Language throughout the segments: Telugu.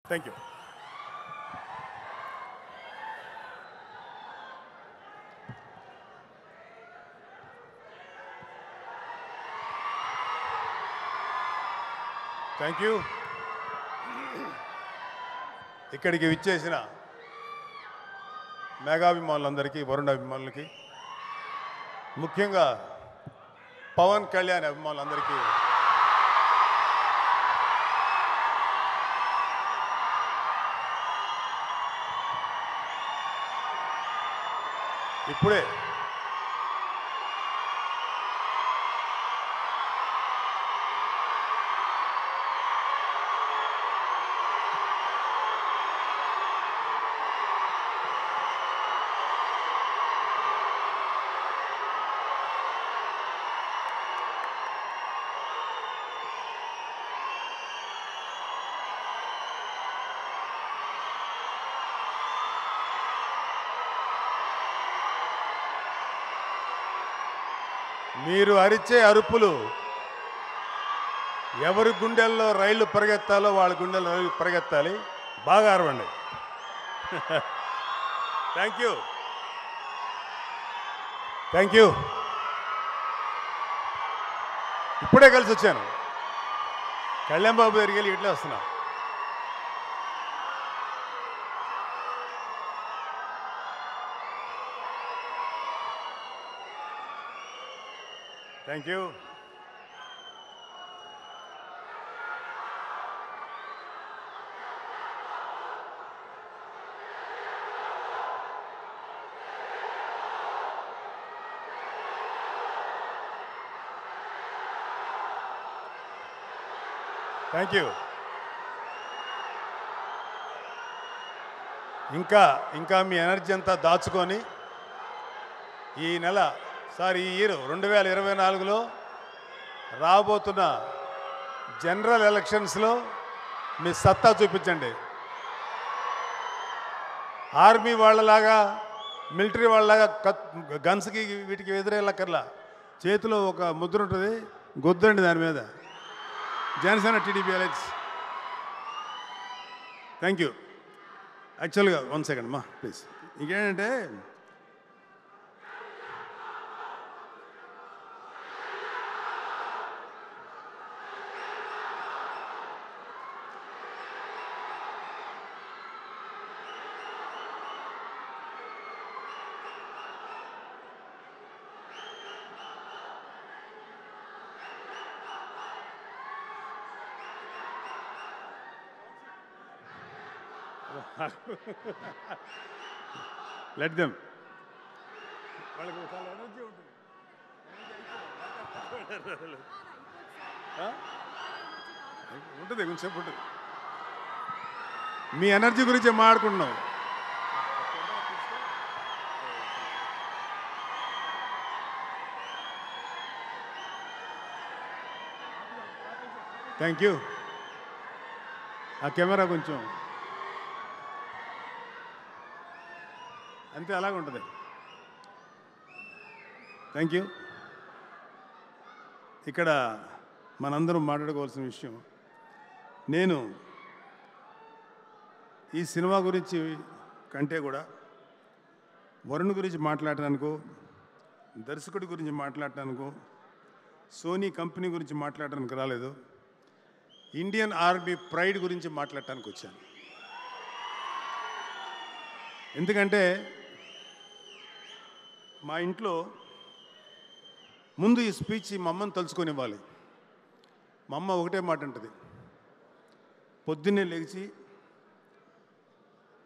Thank you. Thank you. ఇక్కడికి విచ్చేసిన మెగాభిమానులందరికీ, వరుణ్ అభిమానులకి, ముఖ్యంగా పవన్ కళ్యాణ్ అభిమానులందరికీ ఇప్పుడే మీరు అరిచే అరుపులు ఎవరి గుండెల్లో రైళ్లు పరిగెత్తాలో వాళ్ళ గుండెల్లో రైళ్లు పరిగెత్తాలి. బాగా అరవండి. Thank you. Thank you. ఇప్పుడే కలిసి వచ్చాను. కళ్యాణ్ బాబు దగ్గరికి వెళ్ళి ఇట్లే వస్తున్నా. Thank you. Thank you. ఇంకా మీ ఎనర్జీ అంతా దాచుకొని ఈ నెల ఈ ఇయర్ 2024లో రాబోతున్న జనరల్ ఎలక్షన్స్లో మీ సత్తా చూపించండి. ఆర్మీ వాళ్ళలాగా, మిలిటరీ వాళ్ళలాగా గన్స్కి వీటికి ఎదురేళ్ళకర్లా. చేతిలో ఒక ముద్ర ఉంటుంది, గుద్దండి దాని మీద. Janasena TDP alliance. Thank you. యాక్చువల్గా 1 సెకండ్ అమ్మా ప్లీజ్. ఇంకేంటంటే లెట్ దెమ్. వాళ్ళకి చాలా ఎనర్జీ ఉంటుంది. ఉంటుంది, కొంచెంసేపు ఉంటుంది. మీ ఎనర్జీ గురించి మాట్లాడుకుంటున్నాం. Thank you. ఆ కెమెరా కొంచెం అంతే అలాగే ఉంటుంది. Thank you. ఇక్కడ మనందరం మాట్లాడుకోవాల్సిన విషయం, నేను ఈ సినిమా గురించి కంటే కూడా వరుణ్ గురించి మాట్లాడటానికో, దర్శకుడి గురించి మాట్లాడటానికో, సోనీ కంపెనీ గురించి మాట్లాడటానికి రాలేదు. ఇండియన్ ఆర్మీ ప్రైడ్ గురించి మాట్లాడటానికి వచ్చాను. ఎందుకంటే మా ఇంట్లో ముందు ఈ స్పీచ్ మా అమ్మని తలుచుకొని ఇవ్వాలి. మా అమ్మ ఒకటే మాట అంటది, పొద్దున్నే లేచి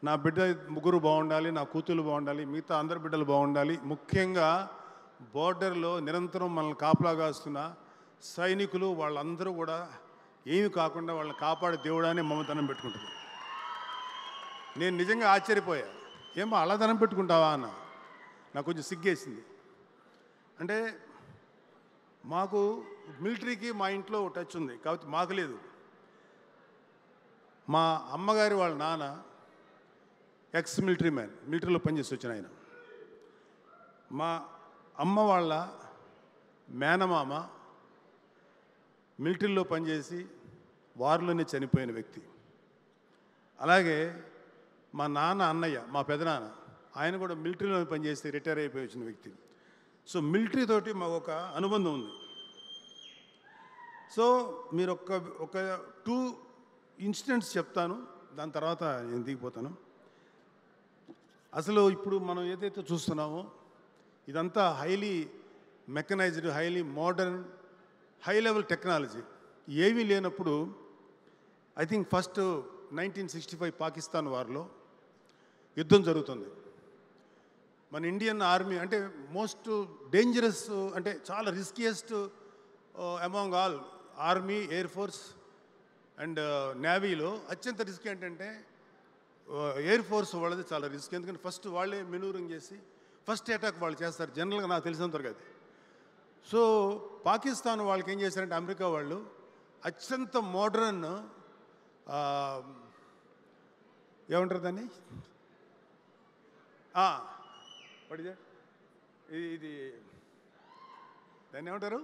నా బిడ్డ ముగ్గురు బాగుండాలి, నా కూతురు బాగుండాలి, మిగతా అందరి బిడ్డలు బాగుండాలి, ముఖ్యంగా బోర్డర్లో నిరంతరం మనల్ని కాపలా కాస్తున్న సైనికులు వాళ్ళందరూ కూడా ఏమి కాకుండా వాళ్ళని కాపాడే దేవుడాన్ని మమతనం పెట్టుకుంటుంది. నేను నిజంగా ఆశ్చర్యపోయా, ఏమో అలా ధనం పెట్టుకుంటావా అన్న. నాకు కొంచెం సిగ్గేసింది. అంటే మాకు మిలిటరీకి మా ఇంట్లో టచ్ ఉంది కాబట్టి మాకు లేదు. మా అమ్మగారి వాళ్ళ నాన్న ఎక్స్ మిలిటరీ మ్యాన్, మిలిటరీలో పనిచేసి వచ్చిన ఆయన. మా అమ్మ వాళ్ళ మేనమామ మిలిటరీలో పనిచేసి వారిలోనే చనిపోయిన వ్యక్తి. అలాగే మా నాన్న అన్నయ్య, మా పెదనాన్న, ఆయన కూడా మిలిటరీలో పనిచేసి రిటైర్ అయిపోయి వచ్చిన వ్యక్తి. సో మిలిటరీ తోటి మాకు ఒక అనుబంధం ఉంది. సో మీరు ఒక 2 ఇన్సిడెంట్స్ చెప్తాను, దాని తర్వాత నేను దిగిపోతాను. అసలు ఇప్పుడు మనం ఏదైతే చూస్తున్నామో ఇదంతా highly mechanised, highly modern, high level technology. ఏమీ లేనప్పుడు ఐ థింక్ ఫస్ట్ 1965 పాకిస్తాన్ వార్లో యుద్ధం జరుగుతుంది. మన ఇండియన్ ఆర్మీ అంటే మోస్ట్ డేంజరస్, అంటే చాలా riskiest among all army, air force and నేవీలో అత్యంత రిస్క్ ఏంటంటే ఎయిర్ ఫోర్స్ వాళ్ళది చాలా రిస్క్. ఎందుకంటే ఫస్ట్ వాళ్ళే మెనూరింగ్ చేసి ఫస్ట్ అటాక్ వాళ్ళు చేస్తారు జనరల్గా, నాకు తెలిసినంతవరకు అది. సో పాకిస్తాన్ వాళ్ళకి ఏం చేశారంటే అమెరికా వాళ్ళు అత్యంత మోడర్న్, ఏమంటారు దాన్ని, ఇది దాన్ని ఏమంటారు,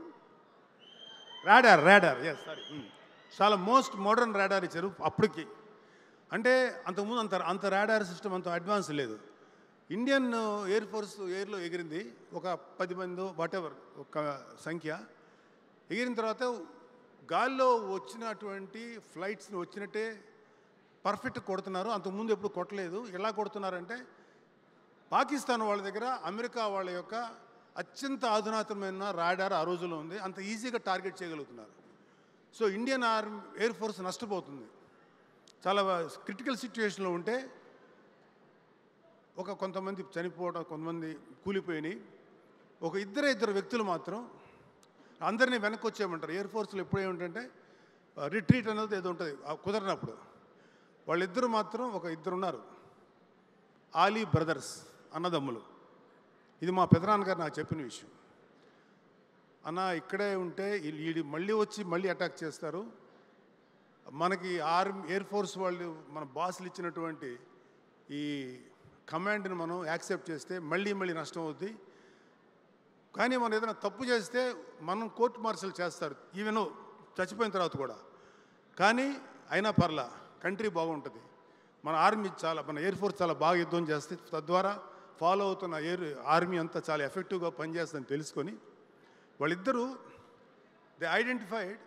రాడార్. ఎస్, సారీ, చాలా మోస్ట్ మోడర్న్ రాడార్ ఇచ్చారు అప్పటికి. అంటే అంతకుముందు అంత రాడార్ సిస్టమ్ అంత అడ్వాన్స్ లేదు. ఇండియన్ ఎయిర్ ఫోర్స్ ఎయిర్లో ఎగిరింది ఒక 10 మంది వాటెవర్ ఒక సంఖ్య. ఎగిరిన తర్వాత గాల్లో వచ్చినటువంటి ఫ్లైట్స్ని వచ్చినట్టే పర్ఫెక్ట్ కొడుతున్నారు. అంతకుముందు ఎప్పుడు కొట్టలేదు. ఎలా కొడుతున్నారంటే పాకిస్తాన్ వాళ్ళ దగ్గర అమెరికా వాళ్ళ యొక్క అత్యంత అధునాతనమైన రాడార్ ఆ రోజుల్లో ఉంది. అంత ఈజీగా టార్గెట్ చేయగలుగుతున్నారు. సో ఇండియన్ ఎయిర్ ఫోర్స్ నష్టపోతుంది. చాలా క్రిటికల్ సిచ్యువేషన్లో ఉంటే కొంతమంది చనిపోవడం, కొంతమంది కూలిపోయినాయి. ఇద్దరు వ్యక్తులు మాత్రం అందరినీ వెనక్కి వచ్చేయమంటారు. ఎయిర్ ఫోర్స్లో ఎప్పుడేమిటంటే రిట్రీట్ అనేది ఏదో ఉంటుంది కుదరినప్పుడు. వాళ్ళిద్దరు మాత్రం ఇద్దరు ఉన్నారు, ఆలీ బ్రదర్స్, అన్నదమ్ములు. ఇది మా పెదనాన్నగారు నాకు చెప్పిన విషయం. అన్న ఇక్కడే ఉంటే వీళ్ళు మళ్ళీ వచ్చి మళ్ళీ అటాక్ చేస్తారు, మనకి ఎయిర్ ఫోర్స్ వాళ్ళు మన బాసులు ఇచ్చినటువంటి ఈ కమాండ్ని మనం యాక్సెప్ట్ చేస్తే మళ్ళీ నష్టం అవుద్ది. కానీ మనం ఏదైనా తప్పు చేస్తే మనం కోర్టు మార్షల్ చేస్తారు, ఈవెన్ చచ్చిపోయిన తర్వాత కూడా. కానీ అయినా పర్లా, కంట్రీ బాగుంటుంది. మన ఎయిర్ ఫోర్స్ చాలా బాగా యుద్ధం చేస్తే, తద్వారా ఫాలో అవుతున్న ఆర్మీ అంతా చాలా ఎఫెక్టివ్గా పనిచేస్తుందని తెలుసుకొని వాళ్ళిద్దరూ దే ఐడెంటిఫైడ్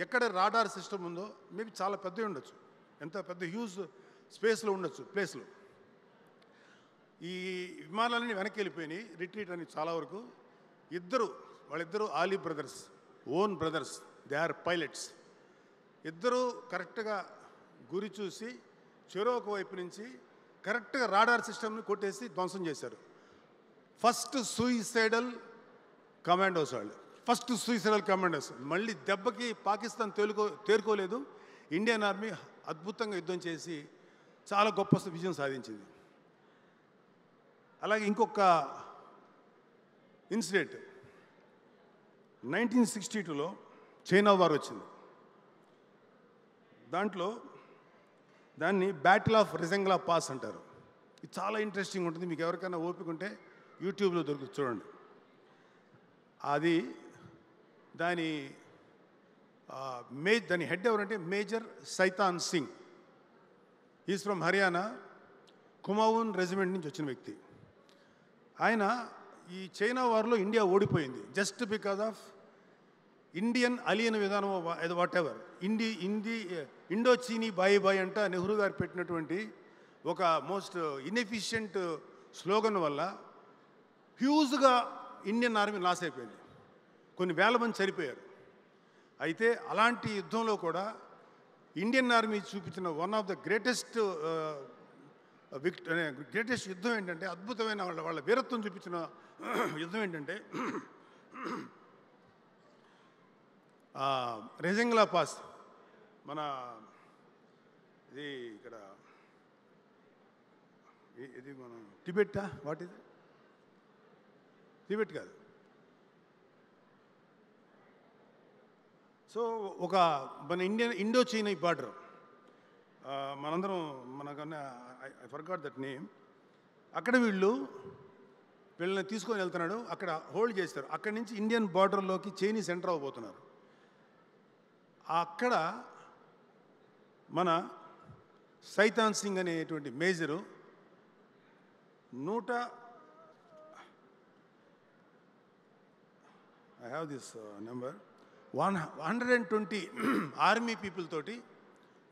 ఎక్కడ రాడార్ సిస్టమ్ ఉందో. మేబీ చాలా పెద్దవి ఉండొచ్చు, ఎంత పెద్ద హ్యూజ్ స్పేస్లో ఉండొచ్చు ప్లేస్లో. ఈ విమానాలన్నీ వెనక్కి వెళ్ళిపోయినాయి, రిట్రీట్ అని చాలా వరకు. వాళ్ళిద్దరూ Ali brothers, own brothers, they are pilots. ఇద్దరూ కరెక్ట్గా గురి చూసి చెరొక వైపు నుంచి కరెక్ట్గా రాడార్ సిస్టమ్ని కొట్టేసి ధ్వంసం చేశారు. ఫస్ట్ సూయిసైడల్ కమాండోస్ వాళ్ళు, మళ్ళీ దెబ్బకి పాకిస్తాన్ తేరుకోలేదు. ఇండియన్ ఆర్మీ అద్భుతంగా యుద్ధం చేసి చాలా గొప్ప విజయం సాధించింది. అలాగే ఇంకొక ఇన్సిడెంట్ 1962లో చైనా వార్ వచ్చింది. దాన్ని బ్యాటిల్ ఆఫ్ రిజంగ్లా పాస్ అంటారు. ఇది చాలా ఇంట్రెస్టింగ్ ఉంటుంది. మీకు ఎవరికైనా ఓపిక ఉంటే యూట్యూబ్లో దొరుకుతుంది, చూడండి. దాని హెడ్ ఎవరంటే major Shaitan Singh. Is from Haryana, Kumaon regiment నుంచి వచ్చిన వ్యక్తి. ఆయన ఈ చైనా వార్లో ఇండియా ఓడిపోయింది జస్ట్ బికాజ్ ఆఫ్ ఇండియన్ అలియన్ విధానం, whatever. Indo Chini bhai అంట నెహ్రూ గారు పెట్టినటువంటి ఒక మోస్ట్ ఇన్ఎఫిషియంట్ స్లోగన్ వల్ల హ్యూజ్గా ఇండియన్ ఆర్మీ లాస్ అయిపోయింది. కొన్ని వేల మంది చనిపోయారు. అయితే అలాంటి యుద్ధంలో కూడా ఇండియన్ ఆర్మీ చూపించిన వన్ ఆఫ్ ద గ్రేటెస్ట్ యుద్ధం ఏంటంటే, అద్భుతమైన వాళ్ళ వీరత్వం చూపించిన యుద్ధం ఏంటంటే రెజంగ్లా పాస్. ఇది ఇక్కడ ఇది మనం టిబెట్టా, వాట్ ఇది, టిబెట్ కాదు. సో మన ఇండో చైనా బార్డర్, మనందరం మనకన్నా ఐ ఫర్గాట్ దట్ నేమ్. అక్కడ వీళ్ళని తీసుకొని వెళ్తున్నాడు, అక్కడ హోల్డ్ చేస్తారు. అక్కడి నుంచి ఇండియన్ బార్డర్లోకి చైనీస్ ఎంటర్ అవ్వబోతున్నారు. అక్కడ మన సైతాన్ సింగ్ అనేటువంటి major I have this number 120 army people తోటి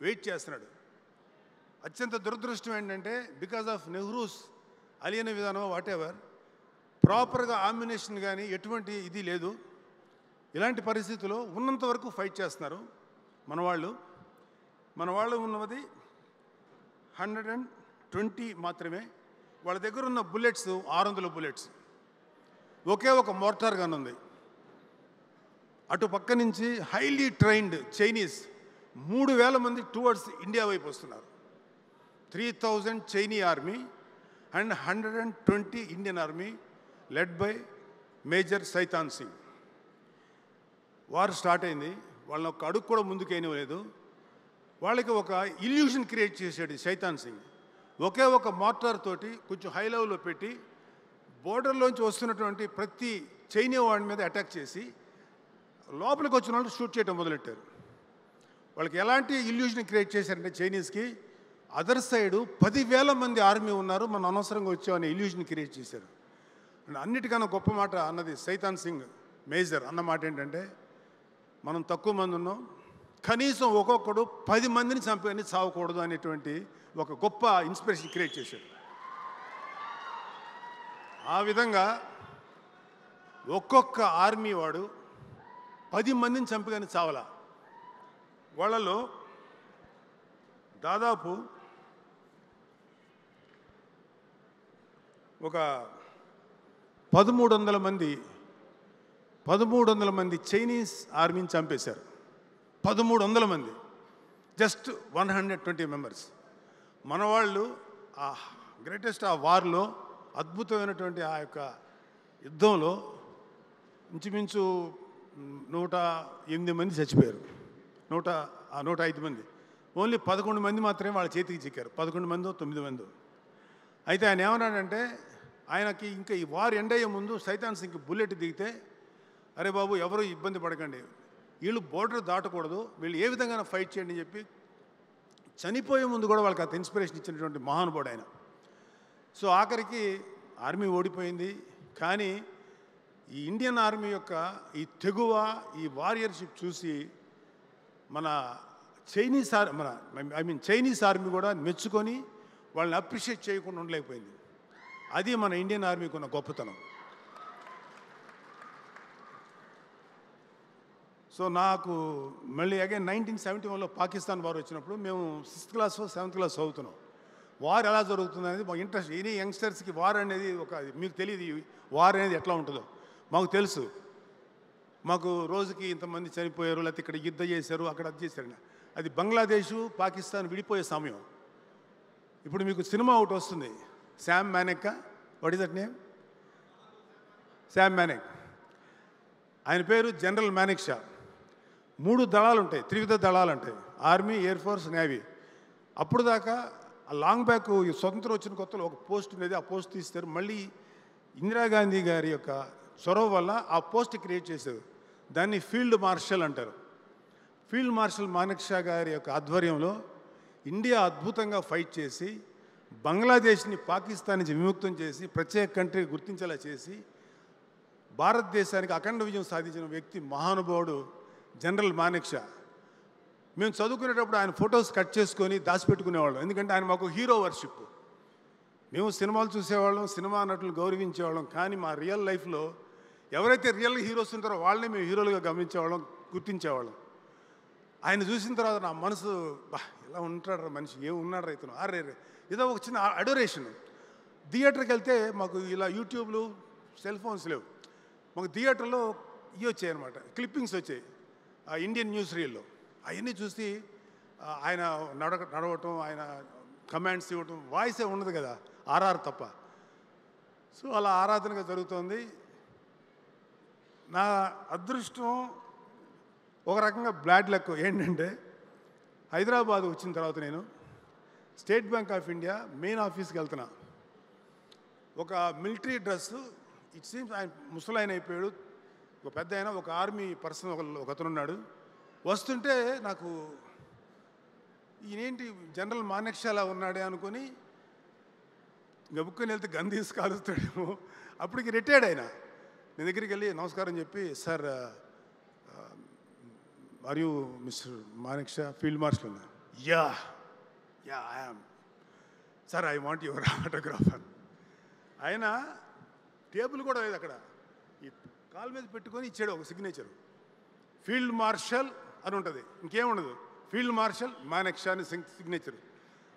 వెయిట్ చేస్తున్నాడు. అత్యంత దురదృష్టం ఏంటంటే బికాజ్ ఆఫ్ నెహ్రూస్ అలియన విధానం వాటెవర్ ప్రాపర్గా ఆమ్యునేషన్ కానీ ఎటువంటి ఇది లేదు. ఇలాంటి పరిస్థితుల్లో ఉన్నంత వరకు ఫైట్ చేస్తున్నారు మన వాళ్ళు ఉన్నది 120 మాత్రమే. వాళ్ళ దగ్గర ఉన్న బుల్లెట్స్ 600 బుల్లెట్స్. ఒకే ఒక మోర్టార్ గన్ ఉంది. అటు పక్క నుంచి హైలీ ట్రైన్డ్ చైనీస్ 3000 మంది టువర్డ్స్ ఇండియా వైపు వస్తున్నారు. 3000 Chini army and 120 Indian army led by major Shaitan Singh. War start అయింది. వాళ్ళని ఒక అడుగు కూడా ముందుకేయలేదు. వాళ్ళకి ఒక ఇల్యూషన్ క్రియేట్ చేశాడు సైతాన్ సింగ్. ఒకే ఒక మోటార్ తోటి కొంచెం హై లెవెల్లో పెట్టి బోర్డర్లోంచి వస్తున్నటువంటి ప్రతి చైనా వాడి మీద అటాక్ చేసి లోపలికి వచ్చిన వాళ్ళు షూట్ చేయడం మొదలెట్టారు. వాళ్ళకి ఎలాంటి ఇల్యూషన్ క్రియేట్ చేశారంటే చైనీస్కి అదర్ సైడు 10,000 మంది ఆర్మీ ఉన్నారు, మనం అనవసరంగా వచ్చామని ఇల్యూషన్ క్రియేట్ చేశారు. అన్నిటికన్నా గొప్ప మాట అన్నది సైతాన్ సింగ్ మేజర్ అన్న మాట ఏంటంటే మనం తక్కువ మంది ఉన్నాం, కనీసం ఒక్కొక్కడు 10 మందిని చంపని చావకూడదు అనేటువంటి ఒక గొప్ప ఇన్స్పిరేషన్ క్రియేట్ చేశాడు. ఆ విధంగా ఒక్కొక్క ఆర్మీ వాడు 10 మందిని చంపగానే చావాల. వాళ్ళలో దాదాపు ఒక 1300 మంది చైనీస్ ఆర్మీని చంపేశారు. 1300 మంది, జస్ట్ 120 మెంబర్స్. మన వాళ్ళు ఆ గ్రేటెస్ట్ ఆ వార్లో అద్భుతమైనటువంటి ఆ యొక్క యుద్ధంలో ఇంచుమించు 108 మంది చచ్చిపోయారు. 105 మంది. ఓన్లీ 11 మంది మాత్రమే వాళ్ళ చేతికి చిక్కారు. 11 మందో 9 మందో. అయితే ఆయన ఏమన్నాడంటే ఆయనకి ఇంకా ఈ వార్ ఎండ్ అయ్యే ముందు సైతాన్ సింగ్కి బుల్లెట్ దిగితే, అరే బాబు ఎవరు ఇబ్బంది పడకండి, వీళ్ళు బోర్డర్ దాటకూడదు, వీళ్ళు ఏ విధంగా ఫైట్ చేయండి అని చెప్పి చనిపోయే ముందు కూడా వాళ్ళకి అంత ఇన్స్పిరేషన్ ఇచ్చినటువంటి మహానుభావుడు ఆయన. సో ఆఖరికి ఆర్మీ ఓడిపోయింది. కానీ ఈ ఇండియన్ ఆర్మీ యొక్క ఈ తెగువ, ఈ వారియర్షిప్ చూసి మన చైనీస్ ఆర్మీ కూడా మెచ్చుకొని వాళ్ళని అప్రిషియేట్ చేయకుండా ఉండలేకపోయింది. అది మన ఇండియన్ ఆర్మీకి ఉన్న గొప్పతనం. సో నాకు మళ్ళీ అగైన్ 1971లో పాకిస్తాన్ వార్ వచ్చినప్పుడు మేము 6th క్లాస్ 7th క్లాస్ చదువుతున్నాం. వార్ ఎలా జరుగుతుంది అనేది మాకు ఇంట్రెస్ట్. ఎనీ యంగ్స్టర్స్కి వార్ అనేది మీకు తెలియదు వార్ అనేది ఎట్లా ఉంటుందో. మాకు తెలుసు, మాకు రోజుకి ఇంతమంది చనిపోయారు, లేకపోతే ఇక్కడ యుద్ధం చేశారు, అక్కడ అది చేశారు. అది బంగ్లాదేశ్ పాకిస్తాన్ విడిపోయే సమయం. ఇప్పుడు మీకు సినిమా ఒకటి వస్తుంది, Sam Manek. What is that name? Sam Manek. ఆయన పేరు జనరల్ మానెక్ షా. 3 దళాలు ఉంటాయి, త్రివిధ దళాలు ఉంటాయి, ఆర్మీ, ఎయిర్ ఫోర్స్, నేవీ. అప్పుడు దాకా లాంగ్ బ్యాక్ స్వతంత్రం వచ్చిన కొత్తలో ఒక పోస్ట్ ఉండేది, ఆ పోస్ట్ తీస్తారు. మళ్ళీ ఇందిరాగాంధీ గారి యొక్క చొరవ వల్ల ఆ పోస్ట్ క్రియేట్ చేశారు. దాన్ని ఫీల్డ్ మార్షల్ అంటారు. ఫీల్డ్ మార్షల్ మానెక్ షా గారి యొక్క ఆధ్వర్యంలో ఇండియా అద్భుతంగా ఫైట్ చేసి బంగ్లాదేశ్ని పాకిస్తాన్ నుంచి విముక్తం చేసి ప్రత్యేక కంట్రీ గుర్తించేలా చేసి భారతదేశానికి అఖండ విజయం సాధించిన వ్యక్తి మహానుభావుడు జనరల్ మానెక్ షా. మేము చదువుకునేటప్పుడు ఆయన ఫొటోస్ కట్ చేసుకొని దాచిపెట్టుకునేవాళ్ళం. ఎందుకంటే ఆయన మాకు హీరో వర్షిప్. మేము సినిమాలు చూసేవాళ్ళం, సినిమా నటులు గౌరవించేవాళ్ళం. కానీ మా రియల్ లైఫ్లో ఎవరైతే రియల్ హీరోస్ ఉంటారో వాళ్ళని మేము హీరోలుగా గమనించేవాళ్ళం, గుర్తించేవాళ్ళం. ఆయన చూసిన తర్వాత నా మనసు ఇలా ఉంటాడు మనిషి, ఏం ఉన్నాడు రైతును, అరే ఏదో ఒక చిన్న అడోరేషన్. థియేటర్కి వెళ్తే మాకు ఇలా యూట్యూబ్లు, సెల్ ఫోన్స్ లేవు. మాకు థియేటర్లో ఇవి వచ్చాయి అనమాట, క్లిప్పింగ్స్ వచ్చాయి ఆ ఇండియన్ న్యూస్ రీల్లో. అవన్నీ చూసి ఆయన నడవటం, ఆయన కమాండ్స్ ఇవ్వటం, వాయిసే ఉండదు కదా, ఆర్ఆర్ తప్ప. సో అలా ఆరాధనగా జరుగుతోంది. నా అదృష్టం ఒక రకంగా బ్లాడ్ లక్ ఏంటంటే హైదరాబాద్ వచ్చిన తర్వాత నేను state bank of India main ఆఫీస్కి వెళ్తున్నా. ఒక మిలిటరీ డ్రెస్, ఇట్ సీమ్స్ ఆయన ముసలాయన అయిపోయాడు, ఒక పెద్ద ఆయన, ఒక ఆర్మీ పర్సన్ ఒక అతను ఉన్నాడు. వస్తుంటే నాకు ఈయనేంటి జనరల్ మానెక్షాలా ఉన్నాడే అనుకొని గబుక్కుని వెళ్తే గన్ తీసి కాలుస్తాడేమో. అప్పటికి రిటైర్డ్ అయినా నేను దగ్గరికి వెళ్ళి నమస్కారం చెప్పి, sir are you mister Manekshaw, field marshal అన్నా. Ya ya I am sir, I want your autograph. ఆయన టేబుల్ కూడా లేదు అక్కడ, ఈ కాలు మీద పెట్టుకొని ఇచ్చాడు ఒక సిగ్నేచర్. ఫీల్డ్ మార్షల్ అని ఉంటుంది, ఇంకేముండదు, ఫీల్డ్ మార్షల్ మానెక్షా అని సిగ్నేచర్.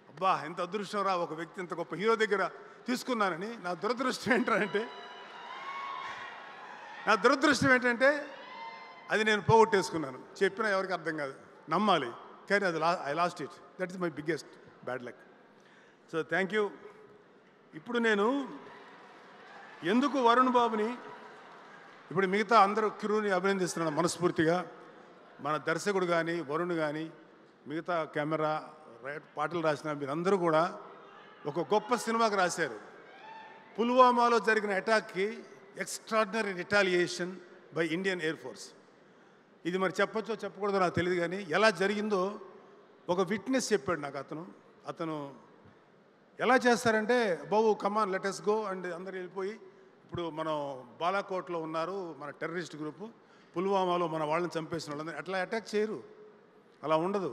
అబ్బా ఎంత అదృష్టం రా, ఒక వ్యక్తి ఇంత గొప్ప హీరో దగ్గర తీసుకున్నానని. నా దురదృష్టం ఏంటంటే అది నేను పోగొట్టేసుకున్నాను. చెప్పినా ఎవరికి అర్థం కాదు, నమ్మాలి, కానీ అది I lost it. That is my biggest bad luck. So thank you. ఇప్పుడు నేను ఎందుకు వరుణ్ బాబుని, ఇప్పుడు మిగతా అందరూ క్రూని అభినందిస్తున్నాను మనస్ఫూర్తిగా. మన దర్శకుడు కానీ, వరుణ్ కానీ, మిగతా కెమెరా పాటలు రాసిన మీరందరూ కూడా ఒక గొప్ప సినిమాకి రాశారు. పుల్వామాలో జరిగిన అటాక్కి extraordinary retaliation by Indian air force. ఇది మరి చెప్పచ్చో చెప్పకూడదో నాకు తెలియదు, కానీ ఎలా జరిగిందో ఒక విట్నెస్ చెప్పాడు నాకు. అతను ఎలా చేస్తారంటే, బాబు come on let us go and అందరు వెళ్ళిపోయి, ఇప్పుడు మనం బాలాకోట్లో ఉన్నారు మన టెర్రరిస్ట్ గ్రూపు, పుల్వామాలో మన వాళ్ళని చంపేసిన వాళ్ళందరూ అట్లా అటాక్ చేయరు, అలా ఉండదు.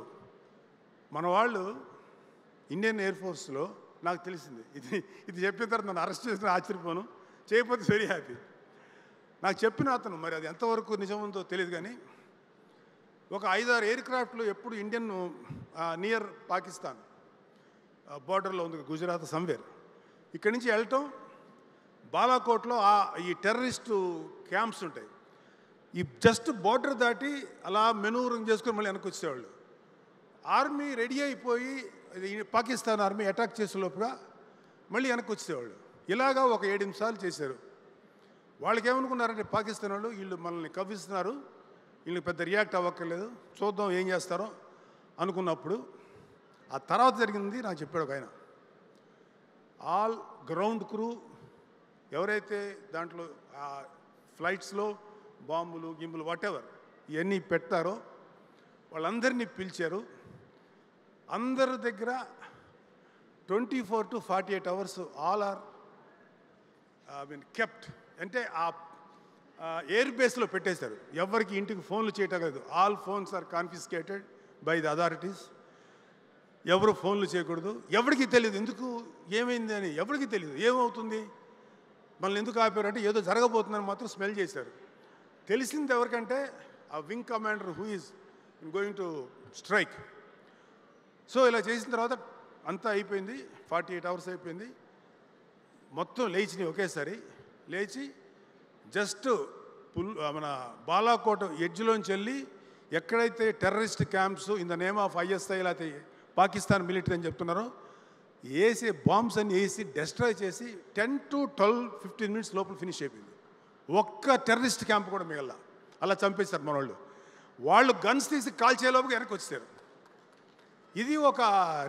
మన వాళ్ళు ఇండియన్ ఎయిర్ ఫోర్స్లో నాకు తెలిసింది. ఇది చెప్పిన తర్వాత నన్ను అరెస్ట్ చేసిన ఆశ్చర్యపోను, చేయకపోతే వెరీ హ్యాపీ. నాకు చెప్పిన అతను, మరి అది ఎంతవరకు నిజం ఉందో తెలియదు, కానీ ఒక 5-6 ఎయిర్ క్రాఫ్ట్లు ఎప్పుడు ఇండియన్ నియర్ పాకిస్తాన్ బార్డర్లో ఉంది, గుజరాత్ సమ్వేర్, ఇక్కడి నుంచి వెళ్ళటం, బాలాకోట్లో ఈ టెర్రరిస్టు క్యాంప్స్ ఉంటాయి, ఈ జస్ట్ బార్డర్ దాటి అలా మెనూరింగ్ చేసుకుని మళ్ళీ వెనక్కి వచ్చేవాళ్ళు. ఆర్మీ రెడీ అయిపోయి పాకిస్తాన్ ఆర్మీ అటాక్ చేసే లోపుగా మళ్ళీ వెనక్కి వచ్చేవాళ్ళు. ఇలాగా ఒక 7 నిమిషాలు చేశారు. వాళ్ళకి ఏమనుకున్నారంటే పాకిస్తాన్ వాళ్ళు, వీళ్ళు మనల్ని కవ్విస్తున్నారు, వీళ్ళకి పెద్ద రియాక్ట్ అవ్వక్కర్లేదు, చూద్దాం ఏం చేస్తారో అనుకున్నప్పుడు ఆ తర్వాత జరిగింది నాకు చెప్పాడు ఒక ఆయన. ఆల్ గ్రౌండ్ క్రూ ఎవరైతే దాంట్లో ఫ్లైట్స్లో బాంబులు గింబులు వాటెవర్ ఇవన్నీ పెడతారో వాళ్ళందరినీ పిలిచారు. అందరి దగ్గర 24 to 48 hours all are kept, అంటే ఆ ఎయిర్ బేస్లో పెట్టేశారు. ఎవరికి ఇంటికి ఫోన్లు చేయటం లేదు. All phones are confiscated by the authorities. ఎవరు ఫోన్లు చేయకూడదు. ఎవరికి తెలియదు ఎందుకు ఏమైంది అని, ఎవరికి తెలియదు ఏమవుతుంది, మనల్ని ఎందుకు ఆపారు అంటే ఏదో జరగబోతుందని మాత్రం స్మెల్ చేశారు. తెలిసింది ఎవరికంటే ఆ wing commander who is going to strike. So ఇలా చేసిన తర్వాత అంతా అయిపోయింది, 48 hours అయిపోయింది. మొత్తం లేచినాయి ఒకేసారి. లేచి జస్ట్ మన బాలాకోట ఎడ్జ్లోంచి వెళ్ళి ఎక్కడైతే terrorist camps in the name of ISI లేకపోతే పాకిస్తాన్ మిలిటరీ అని చెప్తున్నారో వేసి బాంబ్స్ అన్ని వేసి డెస్ట్రాయ్ చేసి 10 to 12-15 minutes లోపల ఫినిష్ అయిపోయింది. ఒక్క టెర్రరిస్ట్ క్యాంప్ కూడా మిగల. అలా చంపేశారు మన వాళ్ళు. వాళ్ళు గన్స్ తీసి కాల్చేలోపుగా వెనక్కి వచ్చారు. ఇది ఒక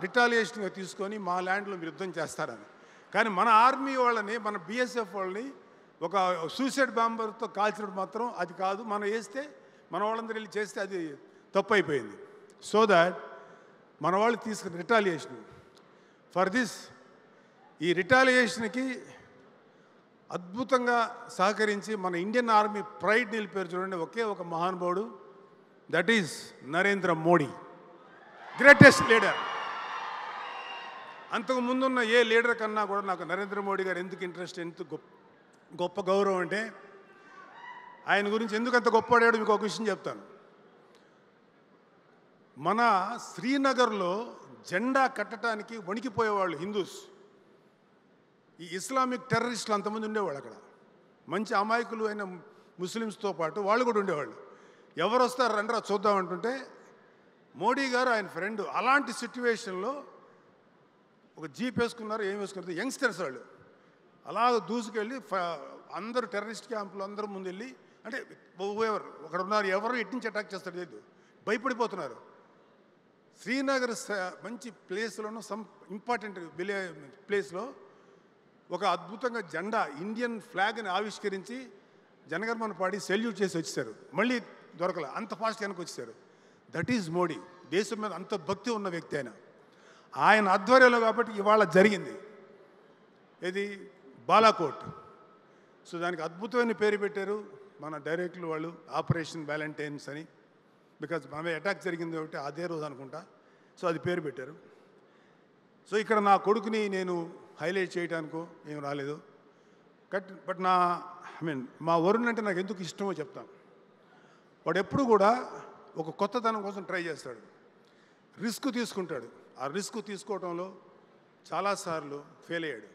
రిటాలియేషన్గా తీసుకొని మా ల్యాండ్లో మీరు యుద్ధం చేస్తారని. కానీ మన ఆర్మీ వాళ్ళని, మన BSF వాళ్ళని ఒక సూసైడ్ బాంబర్తో కాల్చినప్పుడు మాత్రం అది కాదు, మనం వేస్తే మన వాళ్ళందరూ వెళ్ళి చేస్తే అది తప్పు అయిపోయింది. సో దాట్ మన వాళ్ళు తీసుకున్న రిటాలియేషన్ ఫర్ దిస్, ఈ రిటాలియేషన్కి అద్భుతంగా సహకరించి మన ఇండియన్ ఆర్మీ ప్రైడ్ నిలిపారు చూడండి ఒకే ఒక మహానుభావుడు, that is Narendra Modi, greatest leader. అంతకు ముందున్న ఏ లీడర్ కన్నా కూడా నాకు నరేంద్ర మోడీ గారు ఎందుకు ఇంట్రెస్ట్, ఎంత గొప్ప గౌరవం అంటే, ఆయన గురించి ఎందుకు అంత గొప్పవాడాడు మీకు ఒక విషయం చెప్తాను. మన శ్రీనగర్లో జెండా కట్టడానికి వణికిపోయేవాళ్ళు హిందూస్. ఈ ఇస్లామిక్ టెర్రరిస్టులు అంతమంది ఉండేవాళ్ళు అక్కడ. మంచి అమాయకులు అయిన ముస్లిమ్స్తో పాటు వాళ్ళు కూడా ఉండేవాళ్ళు. ఎవరు వస్తారు రండి చూద్దామంటుంటే మోడీ గారు ఆయన ఫ్రెండ్. అలాంటి సిచ్యువేషన్లో ఒక జీప్ వేసుకున్నారు, ఏం వేసుకున్నారు, యంగ్స్టర్స్ వాళ్ళు అలా దూసుకెళ్ళి అందరూ టెర్రరిస్ట్ క్యాంపులు అందరూ ముందు వెళ్ళి, అంటే ఎవరు ఒకడు ఉన్నారు, ఎవరు ఎట్టించి అటాక్ చేస్తారు లేదు, భయపడిపోతున్నారు. శ్రీనగర్ మంచి ప్లేస్లోనూ సమ్ ఇంపార్టెంట్ ప్లేస్లో ఒక అద్భుతంగా జెండా ఇండియన్ ఫ్లాగ్ని ఆవిష్కరించి జనగణమన పాడి సెల్యూట్ చేసి వచ్చేసారు. మళ్ళీ దొరకలే, అంత ఫాస్ట్ వెనక్కి వచ్చేసారు. That is Modi. దేశం మీద అంత భక్తి ఉన్న వ్యక్తి ఆయన ఆధ్వర్యంలో కాబట్టి ఇవాళ జరిగింది. ఇది బాలాకోట్. సో దానికి అద్భుతమైన పేరు పెట్టారు మన డైరెక్టర్లు వాళ్ళు, ఆపరేషన్ వ్యాలంటైన్స్ అని. బికాజ్ మన అటాక్ జరిగింది కాబట్టి అదే రోజు అనుకుంటా. సో అది పేరు పెట్టారు. సో ఇక్కడ నా కొడుకుని నేను హైలైట్ చేయడానికో ఏం రాలేదు. బట్ మా వరుణ్ అంటే నాకు ఎందుకు ఇష్టమో చెప్తాను. వాడు ఎప్పుడు కూడా ఒక కొత్తదనం కోసం ట్రై చేస్తాడు, రిస్క్ తీసుకుంటాడు. ఆ రిస్క్ తీసుకోవడంలో చాలాసార్లు ఫెయిల్ అయ్యాడు.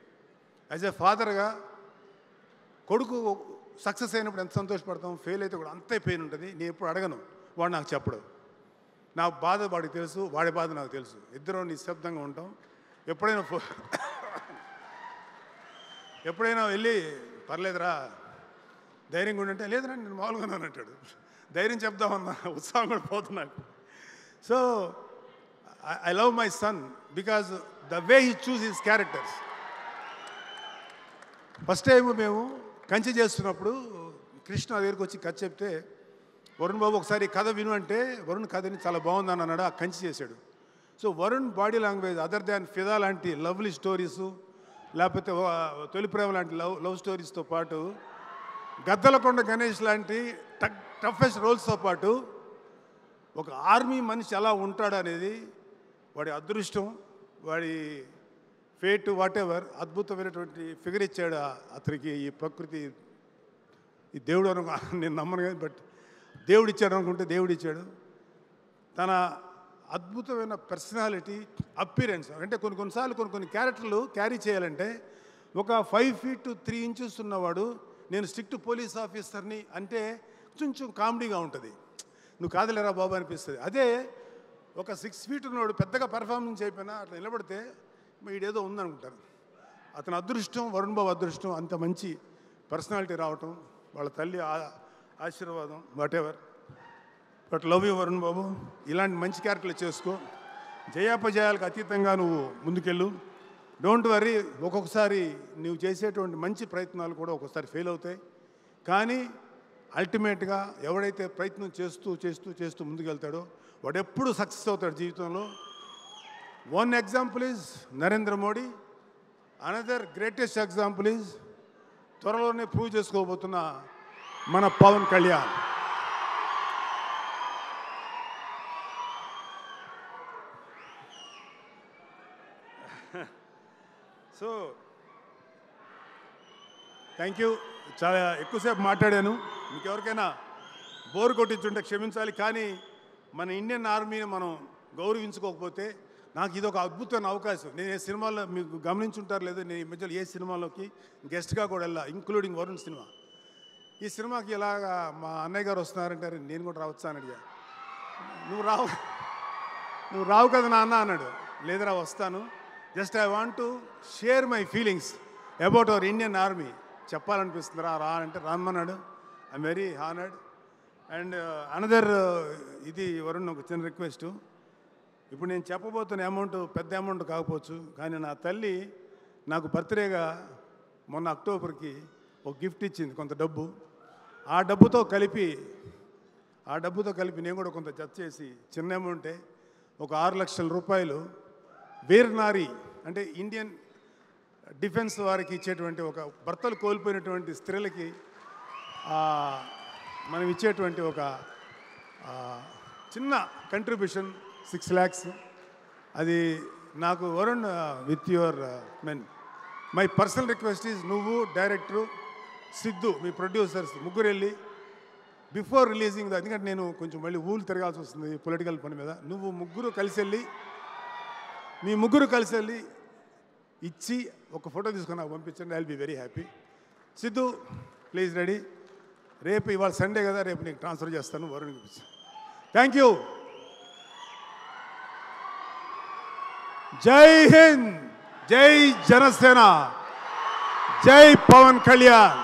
యాజ్ ఏ ఫాదర్గా కొడుకు సక్సెస్ అయినప్పుడు ఎంత సంతోషపడతాం, ఫెయిల్ అయితే కూడా అంతే పెయిన్ ఉంటుంది. నేను ఎప్పుడు అడగను, వాడు నాకు చెప్పడు. నా బాధ వాడికి తెలుసు, వాడి బాధ నాకు తెలుసు. ఇద్దరం నిశ్శబ్దంగా ఉంటాం. ఎప్పుడైనా వెళ్ళి పర్లేదురా ధైర్యంగా ఉండంటే లేదురా నేను మామూలుగానే అంటాడు. ధైర్యం చెప్దామన్నా ఉత్సాహం కూడా పోతుంది నాకు. So I love my son because the way he choose his characters. First time మేము కంచె చేస్తున్నప్పుడు కృష్ణ దగ్గరికి వచ్చి కథ చెప్తే, వరుణ్ బాబు ఒకసారి కథ విను అంటే, వరుణ్ కథని చాలా బాగుందని అన్నాడు. ఆ కంచె చేశాడు. So Varun body language other than ఫిదా లాంటి లవ్లీ స్టోరీసు, లేకపోతే తొలి ప్రేమ లాంటి లవ్ స్టోరీస్తో పాటు గద్దలకొండ గణేష్ లాంటి టఫెస్ట్ రోల్స్తో పాటు ఒక ఆర్మీ మనిషి ఎలా ఉంటాడు అనేది వాడి అదృష్టం, వాడి ఫేట్, వాట్ ఎవర్ అద్భుతమైనటువంటి ఫిగర్ ఇచ్చాడు అతనికి. ఈ ప్రకృతి, ఈ దేవుడు నేను నమ్మను కానీ, బట్ దేవుడు ఇచ్చాడు అనుకుంటే దేవుడు ఇచ్చాడు. తన అద్భుతమైన పర్సనాలిటీ, అప్పీరెన్స్. అంటే కొన్నిసార్లు కొన్ని క్యారెక్టర్లు క్యారీ చేయాలంటే ఒక 5 feet 3 inches ఉన్నవాడు నేను స్ట్రిక్ట్ పోలీస్ ఆఫీసర్ని అంటే కొంచెం కామెడీగా ఉంటుంది, నువ్వు కాదులేరా బాబు అనిపిస్తుంది. అదే ఒక 6 feet ఉన్నవాడు పెద్దగా పెర్ఫార్మెన్స్ అయిపోయినా అట్లా నిలబడితే వీడేదో ఉందనుకుంటారు. అతని అదృష్టం, వరుణ్ బాబు అదృష్టం, అంత మంచి పర్సనాలిటీ రావటం, వాళ్ళ తల్లి ఆశీర్వాదం, whatever. But love you Varun Babu. ఇలాంటి మంచి క్యారెక్టర్లు చేసుకో. జయాపజయాలకు అతీతంగా నువ్వు ముందుకెళ్ళు. Don't worry. ఒక్కొక్కసారి నువ్వు చేసేటువంటి మంచి ప్రయత్నాలు కూడా ఒక్కొక్కసారి ఫెయిల్ అవుతాయి. కానీ అల్టిమేట్గా ఎవడైతే ప్రయత్నం చేస్తూ చేస్తూ చేస్తూ ముందుకెళ్తాడో వాడు ఎప్పుడు సక్సెస్ అవుతాడు జీవితంలో. One example is Narendra Modi. Another greatest example is త్వరలోనే ప్రూవ్ చేసుకోబోతున్న మన Pawan Kalyan. So thank you. చాలా ఎక్కువసేపు మాట్లాడాను. మీకు ఎవరికైనా బోర్ కొట్టించుంటే క్షమించాలి. కానీ మన ఇండియన్ ఆర్మీని మనం గౌరవించుకోకపోతే నాకు ఇది ఒక అద్భుతమైన అవకాశం. నేను ఏ సినిమాల్లో మీకు గమనించుంటారు లేదు, నేను ఈ మధ్యలో ఏ సినిమాలోకి గెస్ట్గా కూడా వెళ్ళా, ఇంక్లూడింగ్ వరుణ్ సినిమా. ఈ సినిమాకి ఇలాగా మా అన్నయ్య గారు వస్తున్నారంటారు, నేను కూడా రావచ్చా అని అడిగా. నువ్వు రావు కదా నాన్న అన్నాడు. లేదురా వస్తాను. Just I want to share my feelings about our Indian army. చెప్పాలనిపిస్తుందిరా రా అంటే రమ్మన్నాడు. I'm very honoured. And another ఇది వరుణ్ ఒక చిన్న రిక్వెస్ట్. ఇప్పుడు నేను చెప్పబోతున్న అమౌంట్ పెద్ద అమౌంట్ కాకపోవచ్చు, కానీ నా తల్లి నాకు బర్త్డేగా మొన్న అక్టోబర్కి ఒక గిఫ్ట్ ఇచ్చింది, కొంత డబ్బు. ఆ డబ్బుతో కలిపి నేను కూడా కొంత జత చేసి చిన్న అమౌంటే ఒక 6 లక్షల రూపాయలు వీరనారి అంటే ఇండియన్ డిఫెన్స్ వారికి ఇచ్చేటువంటి, ఒక భర్తలు కోల్పోయినటువంటి స్త్రీలకి మనం ఇచ్చేటువంటి ఒక చిన్న కంట్రిబ్యూషన్ 6 lakhs. అది నాకు Varun with your my personal request is నువ్వు, డైరెక్టరు సిద్ధు, మీ ప్రొడ్యూసర్స్ ముగ్గురు వెళ్ళి బిఫోర్ రిలీజింగ్, ఎందుకంటే నేను కొంచెం మళ్ళీ ఊళ్ళు తిరగాల్సి వస్తుంది పొలిటికల్ పని మీద, నువ్వు ముగ్గురు కలిసి వెళ్ళి మీ ముగ్గురు కలిసి వెళ్ళి ఇచ్చి ఒక ఫోటో తీసుకొని నాకు పంపించండి. I will be very happy. Siddhu please ready. రేపు ఇవాళ సండే కదా, రేపు నీకు ట్రాన్స్ఫర్ చేస్తాను వరుణ్కి. Thank you. జై హింద్, జై జనసేన, జై పవన్ కళ్యాణ్.